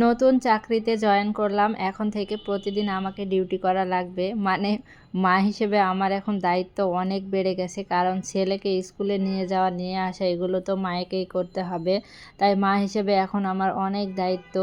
নতুন চাকরিতে জয়েন করলাম। এখন থেকে প্রতিদিন আমাকে ডিউটি করা লাগবে। মানে মা হিসেবে আমার এখন দায়িত্ব অনেক বেড়ে গেছে। কারণ ছেলেকে স্কুলে নিয়ে যাওয়া, নিয়ে আসা এগুলো তো মায়েকেই করতে হবে। তাই মা হিসেবে এখন আমার অনেক দায়িত্ব।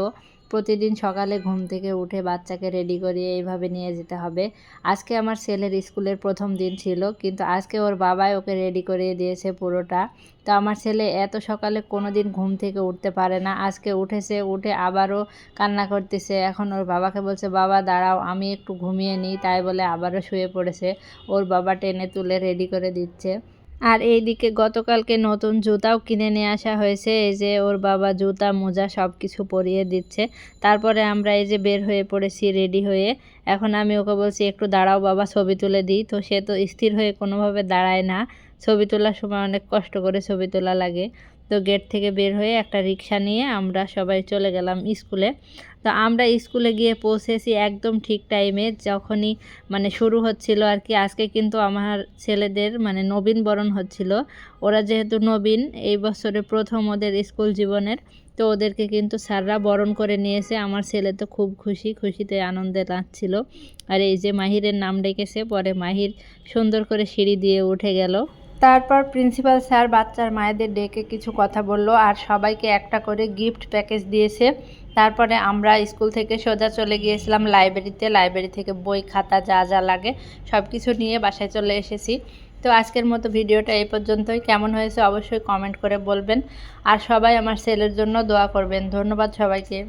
প্রতিদিন সকালে ঘুম থেকে উঠে বাচ্চাকে রেডি করিয়ে এইভাবে নিয়ে যেতে হবে। আজকে আমার ছেলের স্কুলের প্রথম দিন ছিল, কিন্তু আজকে ওর বাবাই ওকে রেডি করিয়ে দিয়েছে পুরোটা। তো আমার ছেলে এত সকালে কোনো দিন ঘুম থেকে উঠতে পারে না। আজকে উঠেছে, উঠে আবারও কান্না করতেছে। এখন ওর বাবাকে বলছে, বাবা দাঁড়াও আমি একটু ঘুমিয়ে নিই। তাই বলে আবারও শুয়ে পড়েছে। ওর বাবা টেনে তুলে রেডি করে দিচ্ছে। আর এইদিকে গতকালকে নতুন জুতাও কিনে নিয়ে আসা হয়েছে। এই যে ওর বাবা জুতা মোজা সব কিছু পরিয়ে দিচ্ছে। তারপরে আমরা এই যে বের হয়ে পড়েছি রেডি হয়ে। এখন আমি ওকে বলছি, একটু দাঁড়াও বাবা, ছবি তুলে দিই। তো সে তো স্থির হয়ে কোনোভাবে দাঁড়ায় না। ছবি তোলার সময় অনেক কষ্ট করে ছবি তোলা লাগে। তো গেট থেকে বের হয়ে একটা রিক্সা নিয়ে আমরা সবাই চলে গেলাম স্কুলে। তো আমরা স্কুলে গিয়ে পৌঁছেছি একদম ঠিক টাইমে, যখনই মানে শুরু হচ্ছিল আর কি। আজকে কিন্তু আমার ছেলেদের মানে নবীনবরণ হচ্ছিল। ওরা যেহেতু নবীন, এই বছরে প্রথম ওদের স্কুল জীবনের, তো ওদেরকে কিন্তু স্যাররা বরণ করে নিয়েছে। আমার ছেলে তো খুব খুশিতে আনন্দে নাচছিল। আর এই যে মাহিরের নাম ডেকেছে, পরে মাহির সুন্দর করে সিঁড়ি দিয়ে উঠে গেল। তারপর প্রিন্সিপাল স্যার বাচ্চার মায়েদের ডেকে কিছু কথা বলল আর সবাইকে একটা করে গিফট প্যাকেজ দিয়েছে। তারপরে আমরা স্কুল থেকে সোজা চলে গিয়েছিলাম লাইব্রেরিতে। লাইব্রেরি থেকে বই খাতা যা যা লাগে সব কিছু নিয়ে বাসায় চলে এসেছি। তো আজকের মতো ভিডিওটা এই পর্যন্তই। কেমন হয়েছে অবশ্যই কমেন্ট করে বলবেন। আর সবাই আমার ছেলের জন্য দোয়া করবেন। ধন্যবাদ সবাইকে।